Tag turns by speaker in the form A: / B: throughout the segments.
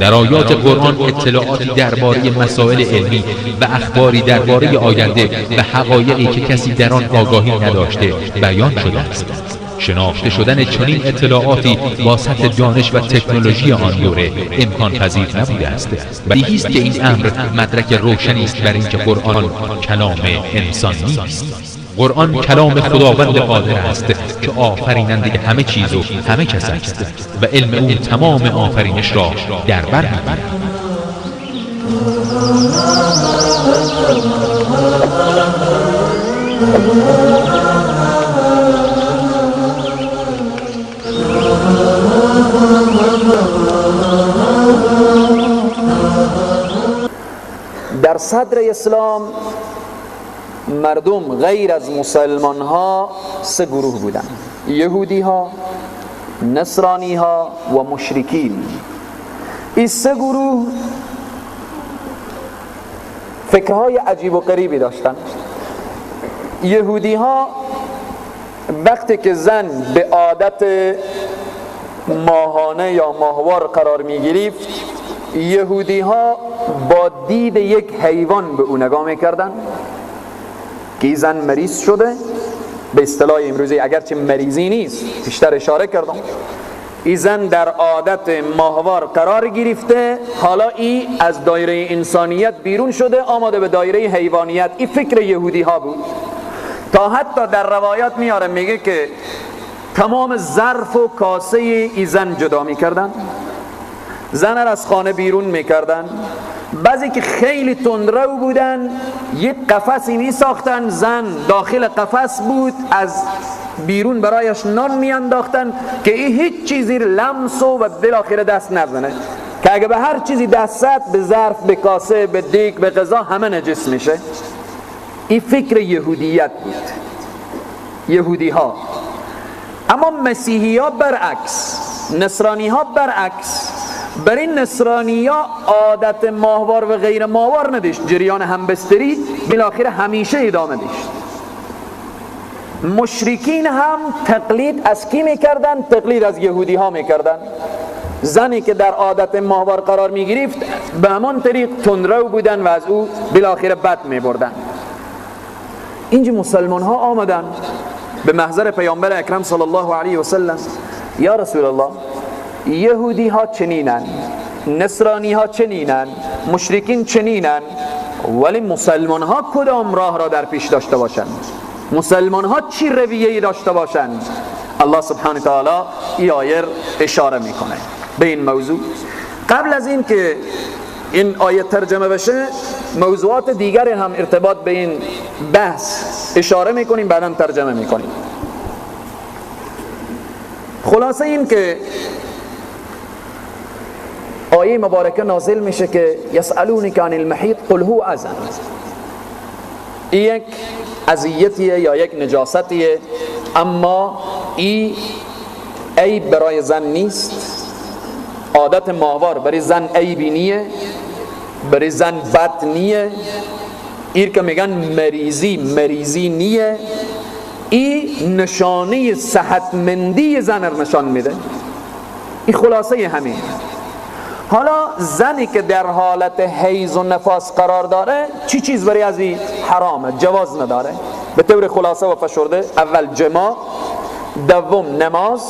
A: در آیات قرآن اطلاعاتی درباره مسائل علمی و اخباری درباره آینده و حقایقی که کسی در آن آگاهی نداشته بیان شده است. شناخته شدن چنین اطلاعاتی واسط دانش و تکنولوژی آن دوره امکان پذیر نبوده است. بدیهی است که این امر مدرک روشنی است بر اینکه قرآن کلام انسان نیست. قرآن کلام خداوند قادر است که آفریننده همه چیز و همه کس است و علم او تمام آفرینش را در بر می‌گیرد.
B: در صدر اسلام مردم غیر از مسلمان ها سه گروه بودن: یهودی ها، نصرانی ها و مشرکین. این سه گروه فکرهای عجیب و غریبی داشتن. یهودی ها وقتی که زن به عادت ماهانه یا ماهوار قرار می گرفت، یهودی ها با دید یک حیوان به او نگاه میکردن که زن مریض شده. به اصطلاح امروزی اگرچه مریضی نیست، بیشتر اشاره کردم، این زن در عادت ماهوار قرار گرفته، حالا این از دایره انسانیت بیرون شده، آماده به دایره حیوانیت. این فکر یهودی ها بود. تا حتی در روایات میاره میگه که تمام ظرف و کاسه ای زن جدا میکردن، زن را از خانه بیرون میکردن. بعضی که خیلی تندرو بودن یک قفسی می ساختن، زن داخل قفس بود، از بیرون برایش نان می انداختن که این هیچ چیزی لمس و بالاخره دست نزنه، که اگه به هر چیزی دست زد، به ظرف، به کاسه، به دیگ، به غذا، همه نجس میشه. این فکر یهودیت بود، یهودی ها. اما مسیحی ها برعکس، نصرانی ها برعکس. بر این نصرانی ها عادت ماهوار و غیر ماهوار نداشت، جریان همبستری بالاخره همیشه ادامه داشت. مشرکین هم تقلید از کی میکردن؟ تقلید از یهودی ها میکردن. زنی که در عادت ماهوار قرار میگرفت به همان طریق تندرو بودن و از او بالاخره بد میبردن. اینجا مسلمان ها آمدن به محضر پیامبر اکرم صلی الله علیه و سلم: یا رسول الله، یهودی ها چنینن، نصرانی ها چنینن، مشرکین چنینن، ولی مسلمان ها کدام راه را در پیش داشته باشند؟ مسلمان ها چی رویه‌ای داشته باشند؟ الله سبحانه تعالی این آیه اشاره میکنه به این موضوع. قبل از این که این آیه ترجمه بشه، موضوعات دیگر هم ارتباط به این بحث اشاره میکنیم، بعداً ترجمه میکنیم. خلاصه این که آیه مبارکه نازل میشه که یسألونک عن المحیط قل هو اذن. یک اذیتیه یا یک نجاستیه، اما این عیب برای زن نیست. عادت ماهوار برای زن عیبی نیه، برای زن بد نیه. این که میگن مریضی نیه. این نشانه صحتمندی زن رو نشان میده. این خلاصه همین. حالا زنی که در حالت حیض و نفاس قرار داره، چی چیز برای از این حرامه، جواز نداره؟ به طور خلاصه و فشرده: اول جماع، دوم نماز،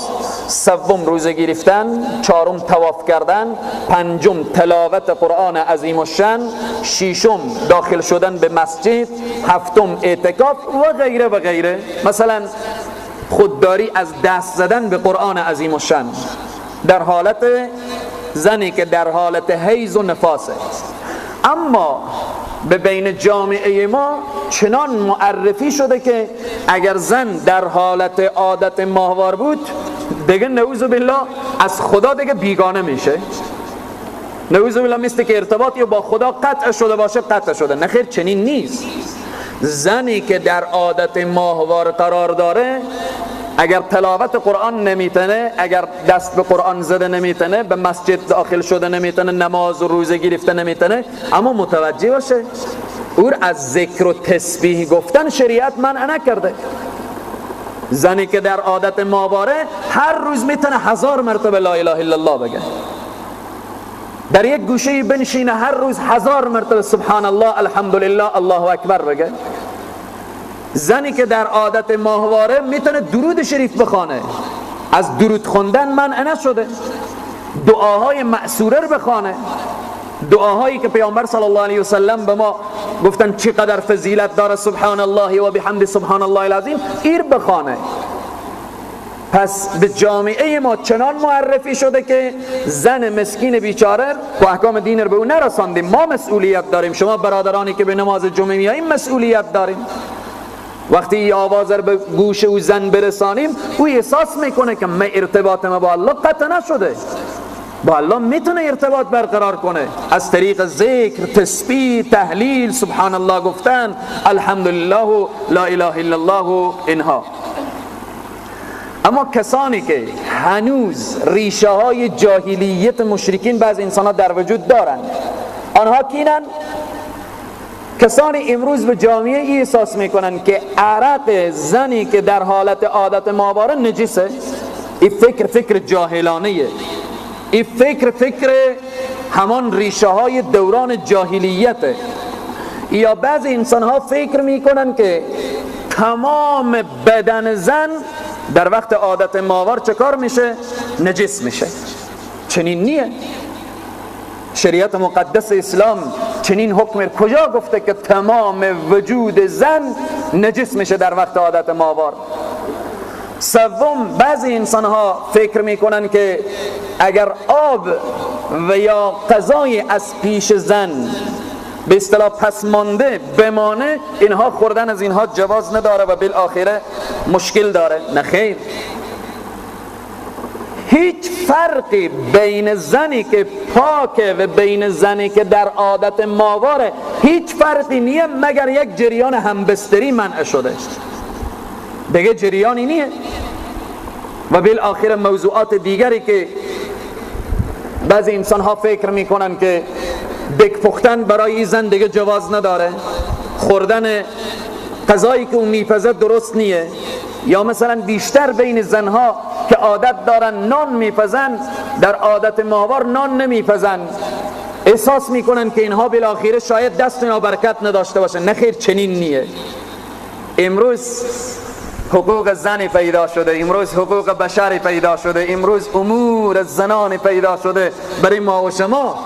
B: سوم روزه گرفتن، چهارم طواف کردن، پنجم تلاوت قرآن عظیم الشان، ششم داخل شدن به مسجد، هفتم اعتکاف و غیره و غیره. مثلا خودداری از دست زدن به قرآن عظیم الشان در حالت زنی که در حالت حیض و نفاسه. اما به بین جامعه ما چنان معرفی شده که اگر زن در حالت عادت ماهوار بود، دیگه نعوذ بالله از خدا دیگه بیگانه میشه. نعوذ بالله مثل که ارتباطی با خدا قطع شده باشه، قطع شده. نخیر، چنین نیست. زنی که در عادت ماهوار قرار داره، اگر تلاوت قرآن نمیتنه، اگر دست به قرآن زده نمیتنه، به مسجد داخل شده نمیتنه، نماز و روزه گرفته نمیتنه، اما متوجه باشه او از ذکر و تسبیح گفتن شریعت منع نکرده. زنی که در عادت ماهواره هر روز میتونه 1000 مرتبه لا اله الا الله بگه، در یک گوشه بنشینه هر روز 1000 مرتبه سبحان الله الحمدلله الله اکبر بگه. زنی که در عادت ماهواره میتونه درود شریف بخونه، از درود خوندن منع نشده، دعاهای مأثوره رو بخونه، دعاهایی که پیامبر صلی الله علیه و سلم به ما گفتن چقدر فضیلت داره، سبحان الله و بحمد سبحان الله العظیم، ایر بخونه. پس به جامعه ما چنان معرفی شده که زن مسکین بیچاره و احکام دین رو به اون نرساندیم. ما مسئولیت داریم، شما برادرانی که به نماز جمعه میاییم مسئولیت داریم. وقتی این آواز رو به گوش او زن برسانیم، او احساس میکنه که من ارتباط ما با الله قطع نشده، با الله میتونه ارتباط برقرار کنه از طریق ذکر، تسبیح، تهلیل، سبحان الله گفتن، الحمدلله و لا اله الا الله و اینها. اما کسانی که هنوز ریشه های جاهلیت مشرکین بعض انسان ها در وجود دارن، آنها کینن؟ کسانی امروز به جامعه ای احساس میکنن که عرق زنی که در حالت عادت ماهواره نجسه. این فکر جاهلانه، این فکر همان ریشه های دوران جاهلیته. یا بعض انسان ها فکر میکنن که تمام بدن زن در وقت عادت ماهوار چه کار میشه؟ نجس میشه. چنین نیه. شریعت مقدس اسلام چنین حکم کجا گفته که تمام وجود زن نجس میشه در وقت عادت ماهوار؟ سوم، بعضی انسان ها فکر میکنن که اگر آب و یا غذای از پیش زن به اصطلاح پس مانده بمانه، اینها خوردن از اینها جواز نداره و بالاخره مشکل داره. نه خیر، هیچ فرقی بین زنی که پاکه و بین زنی که در عادت ماهواره هیچ فرقی نیه، مگر یک جریان همبستری منع شده، دیگه جریانی نیه. و بالاخره موضوعات دیگری که بعضی انسان ها فکر میکنن که دک پختن برای این زن دیگه جواز نداره، خوردن غذایی که اون میپزه درست نیه، یا مثلا بیشتر بین زنها که عادت دارن نان میپزن در عادت ماهوار نان نمیپزن، احساس میکنن که اینها بالاخره شاید دست اینا برکت نداشته باشه. نه خیر، چنین نیه. امروز حقوق زنی پیدا شده، امروز حقوق بشری پیدا شده، امروز امور زنانی پیدا شده برای ما و شما،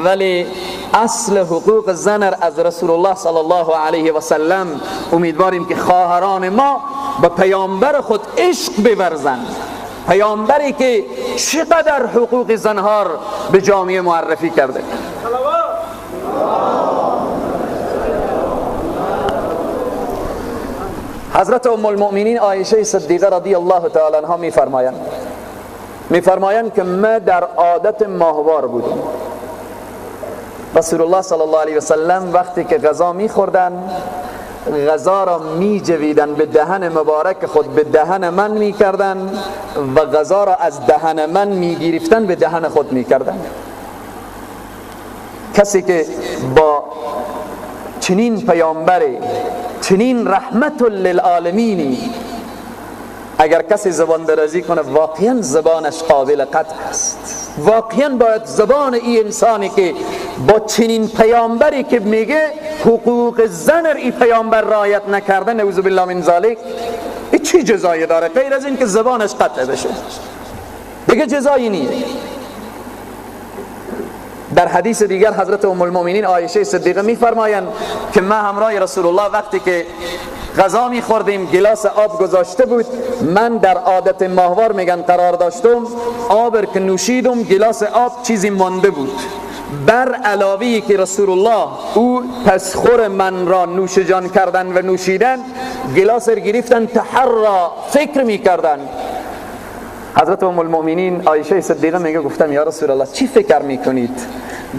B: ولی اصل حقوق زن از رسول الله صلی الله علیه و سلم امیدواریم که خواهران ما به پیامبر خود عشق بورزند، پیامبری که چقدر حقوق زنها به جامعه معرفی کرده. حضرت ام المؤمنین عایشه صدیقه رضی الله تعالی عنها میفرمایند که ما در عادت ماهوار بودیم. رسول الله صلی الله علیه و سلم وقتی که غذا میخوردن، غذا را میجویدن به دهن مبارک خود، به دهن من میکردن و غذا را از دهن من میگرفتن به دهن خود میکردن. کسی که با چنین پیامبری، چنین رحمت للعالمینی اگر کسی زبان درازی کنه، واقعا زبانش قابل قطع است. واقعا باید زبان این انسانی که با چنین پیامبری که میگه حقوق زن این پیامبر رعایت نکرده، نعوذ بالله من ذالک، این چی جزایی داره غیر از این که زبانش قطع بشه؟ دیگه جزایی نیه. در حدیث دیگر حضرت ام المؤمنین عایشه صدیقه میفرمایند که ما همراه رسول الله وقتی که غذا میخوردیم، گلاس آب گذاشته بود، من در عادت ماهوار میگن قرار داشتم، آب که نوشیدم گلاس آب چیزی مانده بود، بر علاوه که رسول الله او تسخور من را نوش جان کردن و نوشیدن، گلاس را گرفتن تحرا فکر میکردن. حضرت ام المؤمنین عایشه صدیقه میگه گفتم یا رسول الله چی فکر میکنید؟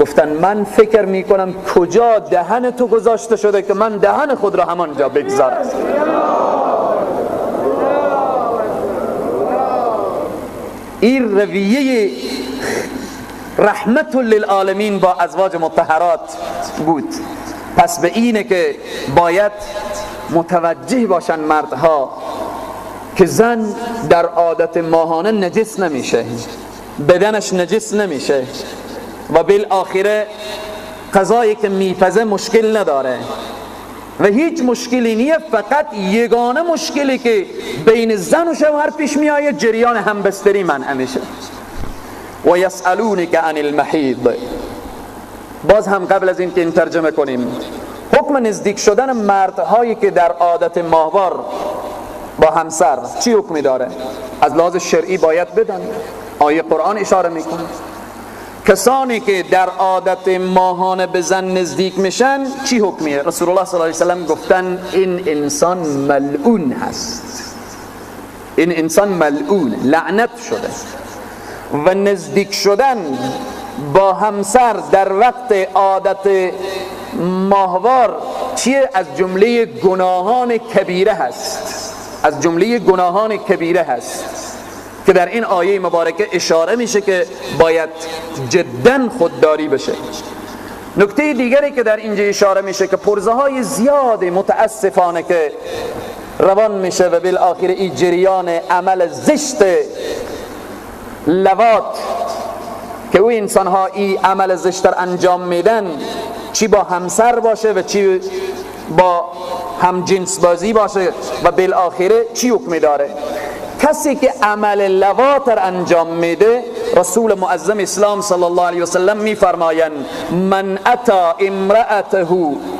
B: گفتن من فکر میکنم کجا دهن تو گذاشته شده که من دهن خود را همانجا بگذارم. این رویه رحمت للعالمین با ازواج مطهرات بود. پس به اینه که باید متوجه باشن مردها که زن در عادت ماهانه نجس نمیشه، بدنش نجس نمیشه و بالاخره غذایی که میپزه مشکل نداره و هیچ مشکلی نیه، فقط یگانه مشکلی که بین زن و شوهر پیش میآید جریان همبستری منع میشه. و یسألونک عن المحیض، باز هم قبل از این که این ترجمه کنیم، حکم نزدیک شدن مردهایی که در عادت ماهوار با همسر چی حکمی داره؟ از لحاظ شرعی باید بدن. آیه قرآن اشاره میکنه کسانی که در عادت ماهانه به زن نزدیک میشن چی حکمیه؟ رسول الله صلی الله علیه وسلم گفتن این انسان ملعون هست، این انسان ملعون، لعنت شده. و نزدیک شدن با همسر در وقت عادت ماهوار چیه؟ از جمله گناهان کبیره هست، از جمله گناهان کبیره هست که در این آیه مبارکه اشاره میشه که باید جداً خودداری بشه. نکته دیگری که در اینجا اشاره میشه که پرزه های زیاد متاسفانه که روان میشه و بالاخره این جریان عمل زشت لواط که او انسان ها این عمل زشت را انجام میدن، چی با همسر باشه و چی با هم جنس بازی باشه و بالاخره چی حکم داره. کسی که عمل لواط را انجام میده، رسول معظم اسلام صلی الله علیه وسلم میفرمایند من اتا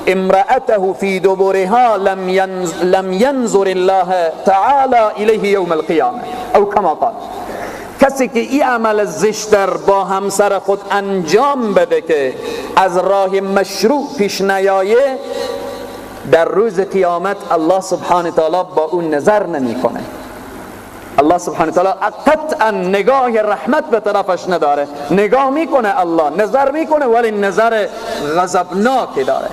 B: امرأته فی دبرها لم ینظر الله تعالی الیه یوم القیامه او کما قال. کسی که این عمل زشت با همسر خود انجام بده که از راه مشروع پیش نیایه، در روز قیامت الله سبحانه تعالی با اون نظر نمیکنه. الله سبحانه تعالی قطعا نگاه رحمت به طرفش نداره، نگاه میکنه الله، نظر میکنه ولی نظر غضبناک داره.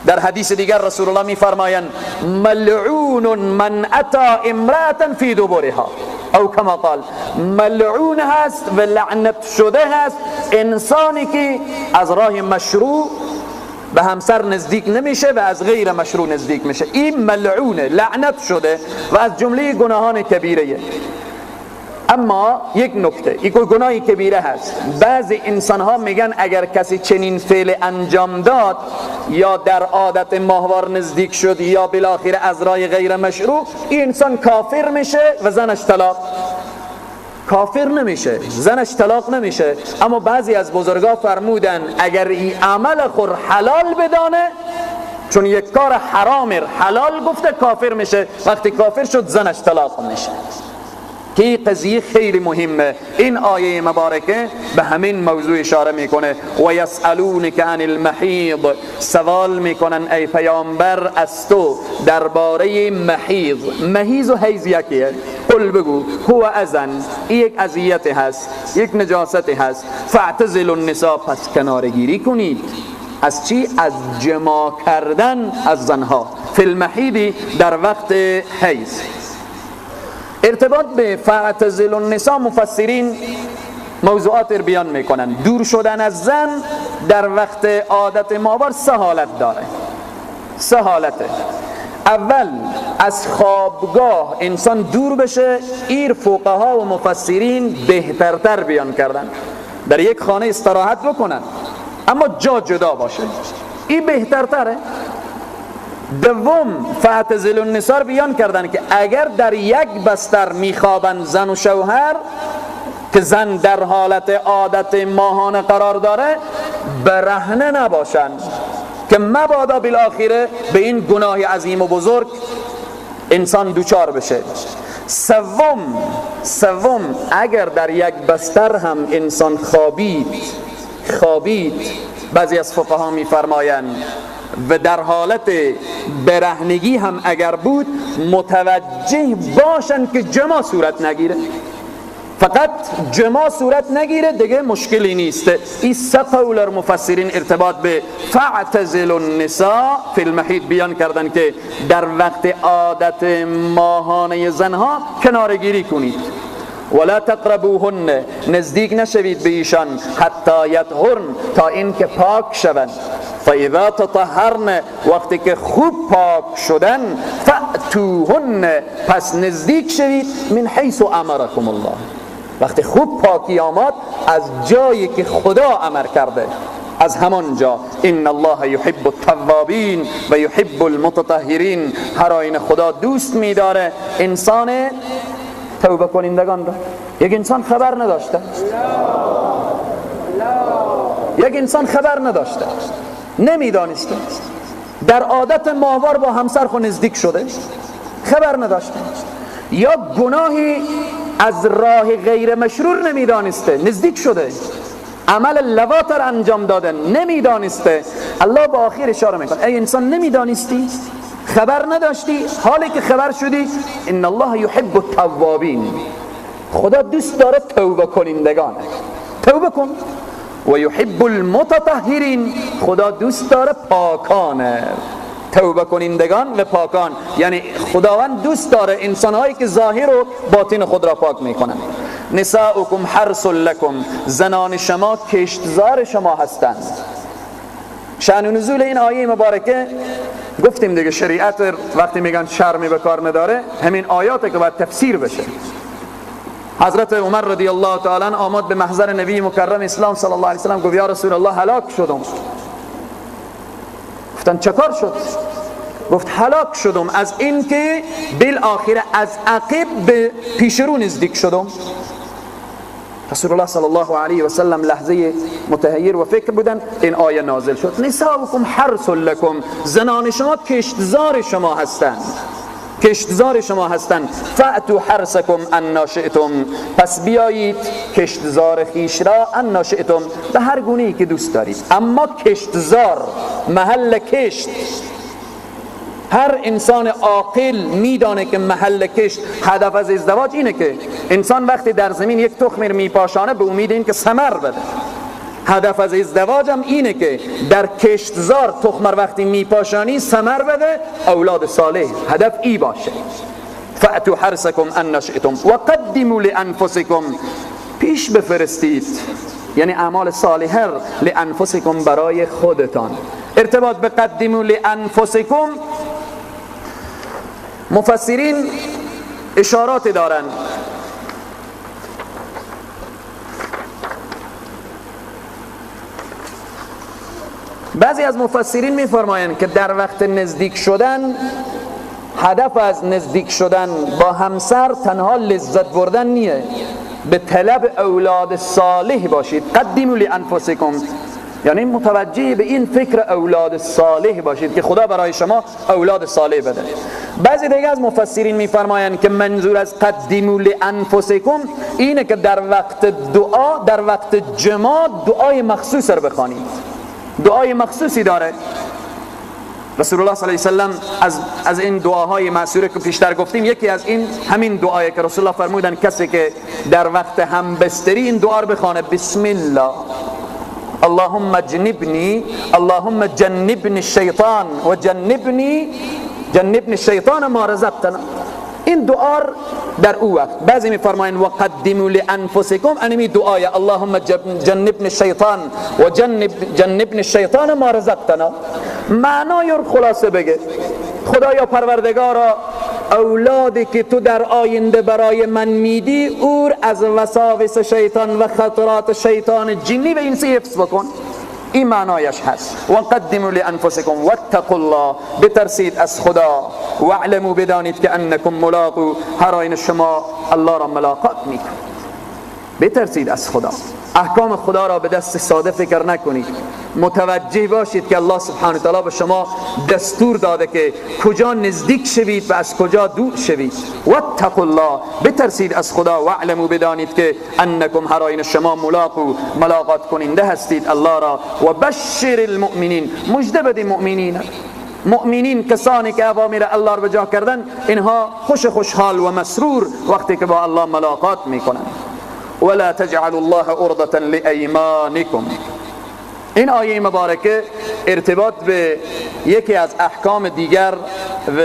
B: در حدیث دیگر رسول الله میفرمایند ملعون من اتا امرأة فی دبرها او کما قال. ملعون هست و لعنت شده هست انسانی که از راه مشروع به همسر نزدیک نمیشه و از غیر مشروع نزدیک میشه. این ملعونه، لعنت شده و از جمله گناهان کبیره. اما یک نکته، این گناهی کبیره هست. بعضی انسان ها میگن اگر کسی چنین فعل انجام داد یا در عادت ماهوار نزدیک شد یا بالاخره از راه غیر مشروع، این انسان کافر میشه و زنش طلاق. کافر نمیشه، زنش طلاق نمیشه. اما بعضی از بزرگان فرمودن اگر این عمل خور حلال بدانه، چون یک کار حرام حلال گفته، کافر میشه. وقتی کافر شد زنش طلاق میشه. که این قضیه خیلی مهمه. این آیه مبارکه به همین موضوع اشاره میکنه. و یسألونک عن المحیض، سوال میکنن ای پیامبر از تو درباره محیض. محیض و حیض یکیه. قل بگو هو اذن، یک اذیت هست، یک نجاست هست. فاعتزلوا النساء، پس کنارگیری کنید. از چی؟ از جماع کردن از زنها. فی المحیض، در وقت حیض. ارتباط به فاعتزلوا النساء مفسرین موضوعات رو بیان میکنن. دور شدن از زن در وقت عادت ماهوار سه حالت داره. سه حالته. اول از خوابگاه انسان دور بشه. این فقها و مفسرین بهترتر بیان کردن. در یک خانه استراحت بکنن اما جا جدا باشه، این بهترتره. دوم فاعتزلوا النساء بیان کردن که اگر در یک بستر میخوابن زن و شوهر، که زن در حالت عادت ماهانه قرار داره، برهنه نباشن که مبادا بالاخره به این گناه عظیم و بزرگ انسان دوچار بشه. سوم اگر در یک بستر هم انسان خوابید، بعضی از فقها میفرمایند و در حالت برهنگی هم اگر بود، متوجه باشن که جماع صورت نگیره. فقط جماع صورت نگیره دیگه مشکلی نیست. این سه قول مفسرین ارتباط به فاعتزلوا النساء فی المحیض بیان کردن که در وقت عادت ماهانه زنها کنارگیری کنید. ولا تقربوهن، نزدیک نشوید به ایشان، حتی یطهرن، تا اینکه پاک شوند. فاذا تطهرن، وقتی که خوب پاک شدن، فأتوهن، پس نزدیک شوید، من حیث امرکم الله، وقتی خوب پاکی آمد از جایی که خدا امر کرده، از همان جا. ان الله یحب التوابین و یحب المتطهرین، هر آینه خدا دوست می‌داره انسان توبه کنندگان را. یک انسان خبر نداشته، یک انسان خبر نداشته، نمیدانسته، در عادت ماهوار با همسر خود نزدیک شده، خبر نداشته، یا گناهی از راه غیر مشروع نمیدانسته، نزدیک شده، عمل لواطر انجام داده، نمیدانسته. الله با آخر اشاره میکنه ای انسان نمیدانستی، خبر نداشتی، حالی که خبر شدی، ان الله یحب التوابین، خدا دوست داره توبه کنندگان، توبه کن. و یحب المتطهرین، خدا دوست داره پاکانه، توبه کنندگان و پاکان، یعنی خداوند دوست داره انسانهایی که ظاهر و باطن خود را پاک میکنند. نساؤکم حرث لکم، زنان شما کشتزار شما هستند. شأن نزول این آیه مبارکه گفتیم دیگه، شریعت وقتی میگن شرمی به کار نداره، همین آیاته که باید تفسیر بشه. حضرت عمر رضی الله تعالی عنه آمد به محضر نبی مکرم اسلام صلی الله علیه و سلم، گفت یا رسول الله هلاک شدم. گفتن چه کار شد؟ گفت هلاک شدم از این که بالاخره از عقب به پیش رو نزدیک شدم. رسول الله صلی الله علیه و سلم لحظه متحیر و فکر بودن، این آیه نازل شد نساؤکم حرث لکم، زنان شما کشتزار شما هستند، کشتزار شما هستند. فأتوا حرثکم انا شئتم، پس بیایید کشتزار خیش را انا شئتم، به هر گونه‌ای که دوست دارید. اما کشتزار، محل کشت، هر انسان عاقل میدانه که محل کشت، هدف از ازدواج اینه که انسان وقتی در زمین یک تخم میپاشانه به امید این که ثمر بده. هدف از ازدواج هم اینه که در کشتزار تخم وقتی میپاشانی ثمر بده، اولاد صالح، هدف ای باشه. فأتوا حرثکم ان شئتم و قدموا لانفسکم، پیش بفرستید، یعنی اعمال صالحه لانفسکم، برای خودتان. ارتباط به قدموا لانفسکم، مفسرین اشارات دارن. بعضی از مفسرین میفرمایند که در وقت نزدیک شدن، هدف از نزدیک شدن با همسر تنها لذت بردن نیه، به طلب اولاد صالح باشید. قدموا لانفسکم یعنی متوجه به این فکر اولاد صالح باشید که خدا برای شما اولاد صالح بده. بعضی دیگه از مفسرین میفرمایند که منظور از قدموا لانفسکم اینه که در وقت دعا، در وقت جماع دعای مخصوص رو بخوانید. دعای مخصوصی داره. رسول الله صلی الله علیه و سلم از این دعاهای معصوره که پیشتر گفتیم، یکی از این همین دعایی که رسول الله فرمودن کسی که در وقت همبستری این دعا رو بخونه، بسم الله اللهم جنبنی، اللهم جنبنی الشیطان و جنبنی الشیطان ما رزقتنا. این دعا در او وقت بعضی میفرمایند و قدموا لانفسکم، انمی دعای اللهم جنبنی الشیطان و جنبنی الشیطان ما رزقتنا. معنای رو خلاصه بگه، خدایا پروردگارا اولادی که تو در آینده برای من میدی او از وساوس شیطان و خطرات شیطان جنی و انسی حفظ بکن. این معنایش هست. و قدموا لانفسکم واتقوا الله، بترسید از خدا، واعلموا بدانید که انکم ملاقو، هر آینه شما الله را ملاقات میکنید. بترسید از خدا، احکام خدا را به دست ساده فکر نکنید، متوجه باشید که الله سبحانه و تعالی به شما دستور داده که کجا نزدیک شوید و از کجا دور شوید. واتقوا الله، بترسید از خدا، واعلموا بدانید که انکم هر آینه شما ملاقو، ملاقات کننده هستید الله را. و بشر المؤمنین، مژده بده مؤمنین، کسانی که اوامر الله را بجا کردن، اینها خوشحال و مسرور وقتی که با الله ملاقات میکنند. ولا تجعلوا الله عرضة لأيمانكم. این آیه مبارکه ارتباط به یکی از احکام دیگر و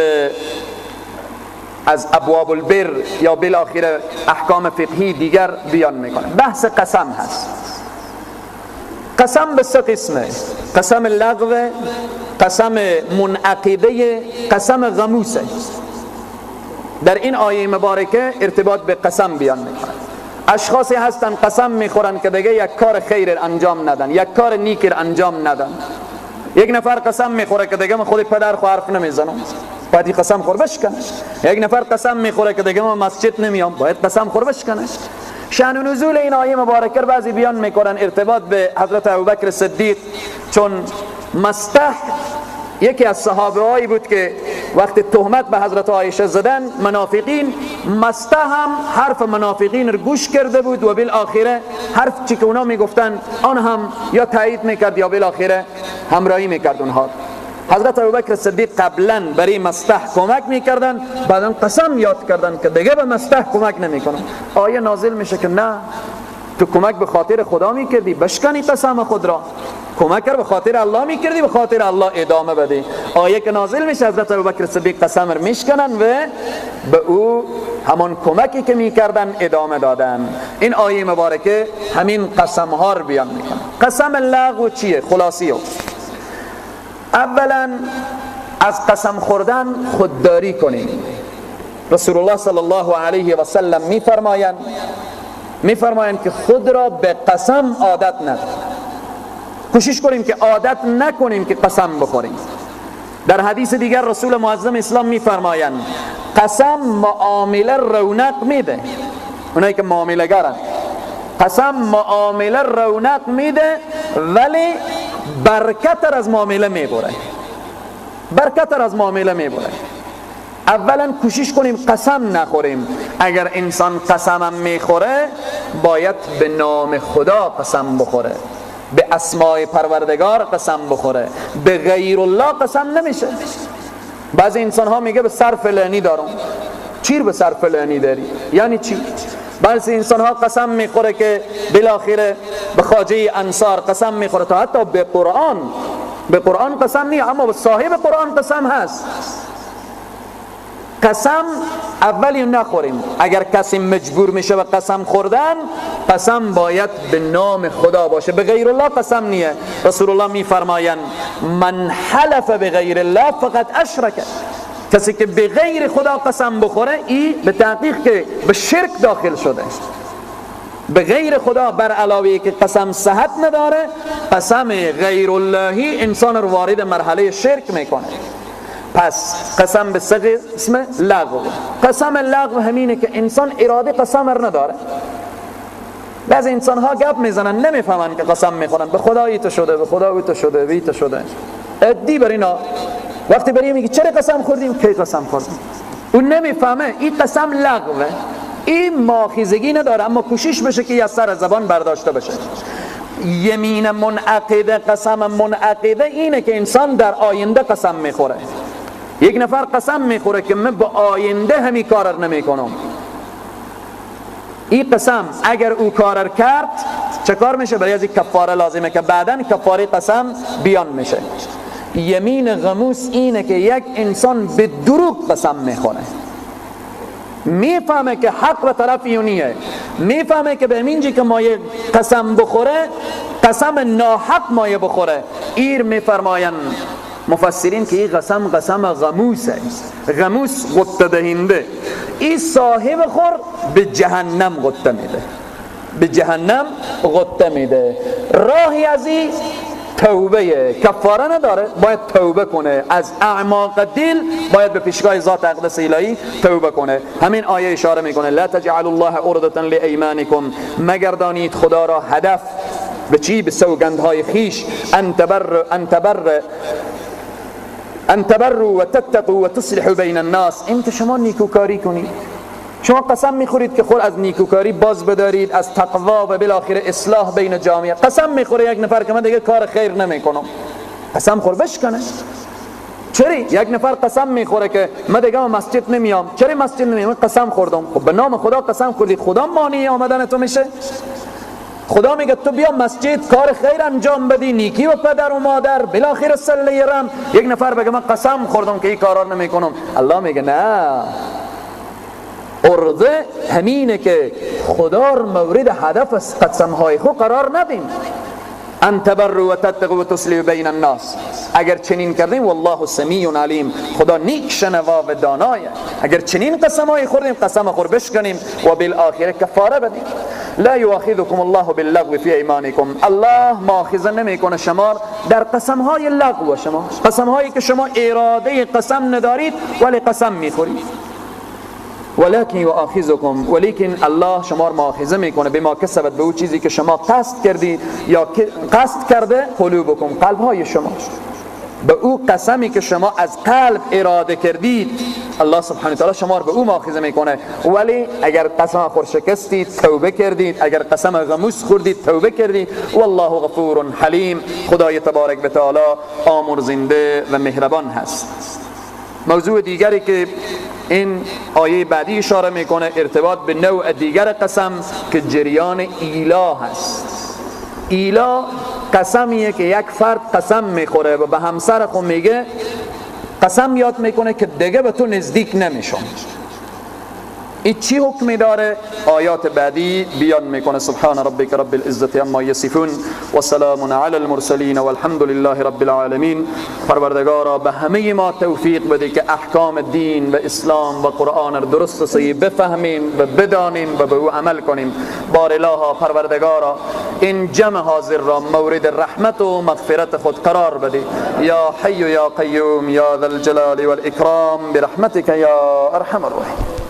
B: از ابواب البر یا بالاخره احکام فقهی دیگر بیان میکنه. بحث قسم هست. قسم به سه قسمه: قسم لغو، قسم منعقده، قسم غموسه. در این آیه مبارکه ارتباط به قسم بیان میکنه. اشخاصی هستن قسم میخورن که دیگه یک کار خیر انجام ندن، یک کار نیک انجام ندن. یک نفر قسم میخوره که دیگه من خود پدر خو حرف نمیزنم، باید این قسم خور بشکنه. یک نفر قسم میخوره که دیگه من مسجد نمیام، باید قسم خور بشکنه. شأن و نزول این آیه مبارکه بعضی بیان میکنن ارتباط به حضرت ابوبکر صدیق، چون مستح یکی از صحابه هایی بود که وقتی تهمت به حضرت عایشه زدن منافقین، مستح هم حرف منافقین رو گوش کرده بود و بالاخره حرف چی که اونا میگفتن آن هم یا تایید میکرد یا بالاخره همراهی میکرد اونها. حضرت ابوبکر صدیق قبلا برای مستح کمک میکردن، بعدن قسم یاد کردن که دیگه به مستح کمک نمیکنن. آیه نازل میشه که نه، تو کمک به خاطر خدا میکردی، بشکنی قسم خود را. کمک به خاطر الله میکردی، به خاطر الله ادامه بده. آیه که نازل میشه حضرت ابوبکر صدیق قسم رو میشکنن و به او همون کمکی که میکردن ادامه دادن. این آیه مبارکه همین قسم ها رو بیان میکنه. قسم لغو چیه؟ خلاصیه. اولا از قسم خوردن خودداری کنیم. رسول الله صلی الله علیه و سلم میفرمایند که خود را به قسم عادت ندید. کوشش کنیم که عادت نکنیم که قسم بخوریم. در حدیث دیگر رسول معظم اسلام میفرمایند قسم معامله رونق میده. اونایی که معامله گرن، قسم معامله رونق میده ولی برکت از معامله میبره. برکت از معامله میبره. اولا کوشش کنیم قسم نخوریم. اگر انسان قسم میخوره باید به نام خدا قسم بخوره، به اسماء پروردگار قسم بخوره، به غیر الله قسم نمیشه. بعضی انسان ها میگه به سر فلانی دارم. چی به سر فلانی داری؟ یعنی چی؟ بعضی انسان ها قسم میخوره که بالاخره به خواجه انصار قسم میخوره، تا حتی به قرآن قسم نیست اما به صاحب قرآن قسم هست. قسم اولی نخوریم. اگر کسی مجبور میشه به قسم خوردن، قسم باید به نام خدا باشه، به غیر الله قسم نیه. رسول الله میفرمایند من حلف به غیر الله فقط اشرک. کسی که به غیر خدا قسم بخوره این به تحقیق که به شرک داخل شده. به غیر خدا بر علاوه که قسم صحت نداره، قسم غیر اللهی انسان رو وارد مرحله شرک میکنه. پس قسم به صيغه اسم لغو. قسم لغو همینه که انسان اراده قسم رو نداره. بعضی انسان ها گپ میزنن نمیفهمن که قسم میخورن، به خدا ایت شده، به خدا ایت شده، ایت شده. ادی بر اینا وقتی بریم میگه چرا قسم خوردیم، کی قسم خوردیم، اون نمیفهمه. این قسم لغوه، این ماخیزگی نداره، اما کوشش بشه که از سر زبان برداشته بشه. یمین منعقده، قسم منعقده اینه که انسان در آینده قسم میخوره. یک نفر قسم میخوره که من با آینده همین کار رو نمیکنم. این قسم اگر او کار کرد چه کار میشه؟ برای از این کفاره لازمه که بعدن کفاره قسم بیان میشه. یمین غموس اینه که یک انسان به دروغ قسم میخوره، میفهمه که حق به طرف یونیه، میفهمه که به همینجی که مایه قسم بخوره، قسم ناحق مایه بخوره. ایر میفرماین مفسرین که این قسم غموسه. غموس غطه دهنده. این صاحب خور به جهنم غطه میده، به جهنم غطه میده. راهی از این توبه، کفاره نداره، باید توبه کنه. از اعماق دل باید به پیشگاه ذات اقدس الهی توبه کنه. همین آیه اشاره میکنه لا تجعلوا الله عرضة لایمانکم، مگردانید خدا را هدف به چی؟ به سوگندهای خیش. ان تبروا و تتقوا و تصلحوا بین الناس. این که شما نیکوکاری کنید. شما قسم میخورید که خود از نیکوکاری باز بدارید، از تقوا و بالاخره اصلاح بین جامعه. قسم میخوره یک نفر که من دیگه کار خیر نمیکنم، قسم خور بشکنه. چرا یک نفر قسم میخوره که من دیگه مسجد نمیام؟ چرا مسجد نمیام؟ قسم خوردم. خب به نام خدا قسم خوردی، خدا مانع آمدن تو میشه؟ خدا میگه تو بیا مسجد کار خیر انجام بدی، نیکی و پدر و مادر، بالاخره صلی رحم. یک نفر بگه من قسم خوردم که این کارا نمیکنم، الله میگه نه. عرضه همینه که خدا رو مورد هدف قسمهای خود قرار ندیم. ان تبروا و تتقوا و تصلحوا بین الناس. اگر چنین کردیم والله سمیع علیم، خدا نیک شنوا و دانایه. اگر چنین قسمایی خوردیم قسم خور بشکنیم و بالآخره کفاره بدیم. لا یؤاخذکم الله باللغو فی ایمانکم، الله مؤاخذه نمیکنه شما در قسمهای لغو شما، قسمهایی که شما اراده قسم ندارید ولی قسم میخورید. ولكن یؤاخذکم، ولیکن الله شما را مؤاخذه میکنه بما کسبت، به اون چیزی که شما قصد کردید یا قصد کرده قلوبکم، قلبهای شما، به او قسمی که شما از قلب اراده کردید الله سبحانه و تعالی شما رو به او مؤاخذه میکنه. ولی اگر قسم خور شکستید توبه کردید، اگر قسم غموس خوردید توبه کردید، والله غفور حلیم، خدای تبارک و تعالی آمرزنده و مهربان هست. موضوع دیگری که این آیه بعدی اشاره میکنه ارتباط به نوع دیگر قسم که جریان ایلا هست. ایلا قسمیه که یک فرد قسم میخوره و به همسر خود میگه، قسم یاد میکنه که دیگه به تو نزدیک نمیشم. این چی حکمی داره؟ آیات بعدی بیان میکنه. سبحان ربک رب العزة عما یصفون و سلام علی المرسلین والحمد لله رب العالمین. پروردگارا به همه ما توفیق بده که احکام دین و اسلام و قرآن را درست و صحیح بفهمیم و بدانیم و به او عمل کنیم. بار الها پروردگارا این جمع حاضر را مورد رحمت و مغفرت خود قرار بده. یا حی یا قیوم یا ذا الجلال والاکرام برحمتک یا ارحم الراحمین.